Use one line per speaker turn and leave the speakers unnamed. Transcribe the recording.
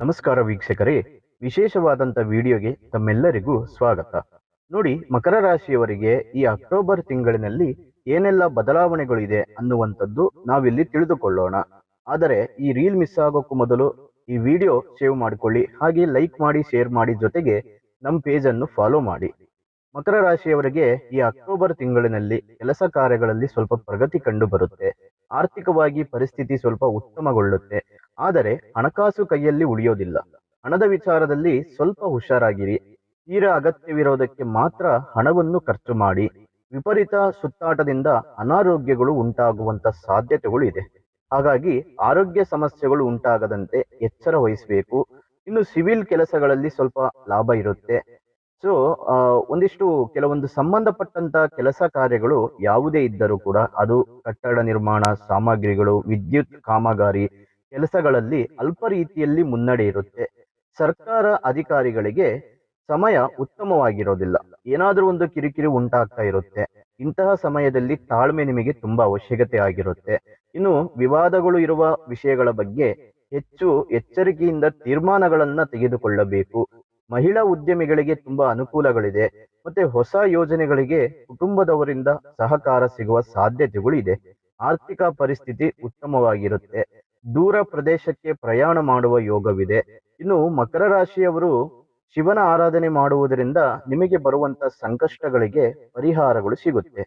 ನಮಸ್ಕಾರ ವೀಕ್ಷಕರೇ, ವಿಶೇಷವಾದಂಥ ವಿಡಿಯೋಗೆ ತಮ್ಮೆಲ್ಲರಿಗೂ ಸ್ವಾಗತ. ನೋಡಿ, ಮಕರ ರಾಶಿಯವರಿಗೆ ಈ ಅಕ್ಟೋಬರ್ ತಿಂಗಳಿನಲ್ಲಿ ಏನೆಲ್ಲ ಬದಲಾವಣೆಗಳಿದೆ ಅನ್ನುವಂಥದ್ದು ನಾವಿಲ್ಲಿ ತಿಳಿದುಕೊಳ್ಳೋಣ. ಆದರೆ ಈ ರೀಲ್ ಮಿಸ್ ಆಗೋಕ್ಕೂ ಮೊದಲು ಈ ವಿಡಿಯೋ ಸೇವ್ ಮಾಡಿಕೊಳ್ಳಿ, ಹಾಗೆ ಲೈಕ್ ಮಾಡಿ, ಶೇರ್ ಮಾಡಿ, ಜೊತೆಗೆ ನಮ್ಮ ಪೇಜನ್ನು ಫಾಲೋ ಮಾಡಿ. ಮಕರ ರಾಶಿಯವರಿಗೆ ಈ ಅಕ್ಟೋಬರ್ ತಿಂಗಳಿನಲ್ಲಿ ಕೆಲಸ ಕಾರ್ಯಗಳಲ್ಲಿ ಸ್ವಲ್ಪ ಪ್ರಗತಿ ಕಂಡು ಬರುತ್ತೆ. ಆರ್ಥಿಕವಾಗಿ ಪರಿಸ್ಥಿತಿ ಸ್ವಲ್ಪ ಉತ್ತಮಗೊಳ್ಳುತ್ತೆ. ಆದರೆ ಹಣಕಾಸು ಕೈಯಲ್ಲಿ ಉಳಿಯೋದಿಲ್ಲ. ಹಣದ ವಿಚಾರದಲ್ಲಿ ಸ್ವಲ್ಪ ಹುಷಾರಾಗಿರಿ. ತೀರಾ ಅಗತ್ಯವಿರೋದಕ್ಕೆ ಮಾತ್ರ ಹಣವನ್ನು ಖರ್ಚು ಮಾಡಿ. ವಿಪರೀತ ಸುತ್ತಾಟದಿಂದ ಅನಾರೋಗ್ಯಗಳು ಉಂಟಾಗುವಂತ ಸಾಧ್ಯತೆಗಳು ಇದೆ. ಹಾಗಾಗಿ ಆರೋಗ್ಯ ಸಮಸ್ಯೆಗಳು ಉಂಟಾಗದಂತೆ ಎಚ್ಚರ ವಹಿಸಬೇಕು. ಇನ್ನು ಸಿವಿಲ್ ಕೆಲಸಗಳಲ್ಲಿ ಸ್ವಲ್ಪ ಲಾಭ ಇರುತ್ತೆ. ಸೊ ಒಂದಿಷ್ಟು ಕೆಲವೊಂದು ಸಂಬಂಧಪಟ್ಟಂತ ಕೆಲಸ ಕಾರ್ಯಗಳು ಯಾವುದೇ ಇದ್ದರೂ ಕೂಡ, ಅದು ಕಟ್ಟಡ ನಿರ್ಮಾಣ ಸಾಮಗ್ರಿಗಳು, ವಿದ್ಯುತ್ ಕಾಮಗಾರಿ ಕೆಲಸಗಳಲ್ಲಿ ಅಲ್ಪ ರೀತಿಯಲ್ಲಿ ಮುನ್ನಡೆ ಇರುತ್ತೆ. ಸರ್ಕಾರ ಅಧಿಕಾರಿಗಳಿಗೆ ಸಮಯ ಉತ್ತಮವಾಗಿರೋದಿಲ್ಲ. ಏನಾದರೂ ಒಂದು ಕಿರಿಕಿರಿ ಉಂಟಾಗ್ತಾ ಇರುತ್ತೆ. ಇಂತಹ ಸಮಯದಲ್ಲಿ ತಾಳ್ಮೆ ನಿಮಗೆ ತುಂಬಾ ಅವಶ್ಯಕತೆ ಆಗಿರುತ್ತೆ. ಇನ್ನು ವಿವಾದಗಳು ಇರುವ ವಿಷಯಗಳ ಬಗ್ಗೆ ಹೆಚ್ಚು ಎಚ್ಚರಿಕೆಯಿಂದ ತೀರ್ಮಾನಗಳನ್ನ ತೆಗೆದುಕೊಳ್ಳಬೇಕು. ಮಹಿಳಾ ಉದ್ಯಮಿಗಳಿಗೆ ತುಂಬಾ ಅನುಕೂಲಗಳಿದೆ. ಮತ್ತೆ ಹೊಸ ಯೋಜನೆಗಳಿಗೆ ಕುಟುಂಬದವರಿಂದ ಸಹಕಾರ ಸಿಗುವ ಸಾಧ್ಯತೆಗಳು ಇದೆ. ಆರ್ಥಿಕ ಪರಿಸ್ಥಿತಿ ಉತ್ತಮವಾಗಿರುತ್ತೆ. ದೂರ ಪ್ರದೇಶಕ್ಕೆ ಪ್ರಯಾಣ ಮಾಡುವ ಯೋಗವಿದೆ. ಇನ್ನು ಮಕರ ರಾಶಿಯವರು ಶಿವನ ಆರಾಧನೆ ಮಾಡುವುದರಿಂದ ನಿಮಗೆ ಬರುವಂತ ಸಂಕಷ್ಟಗಳಿಗೆ ಪರಿಹಾರಗಳು ಸಿಗುತ್ತೆ.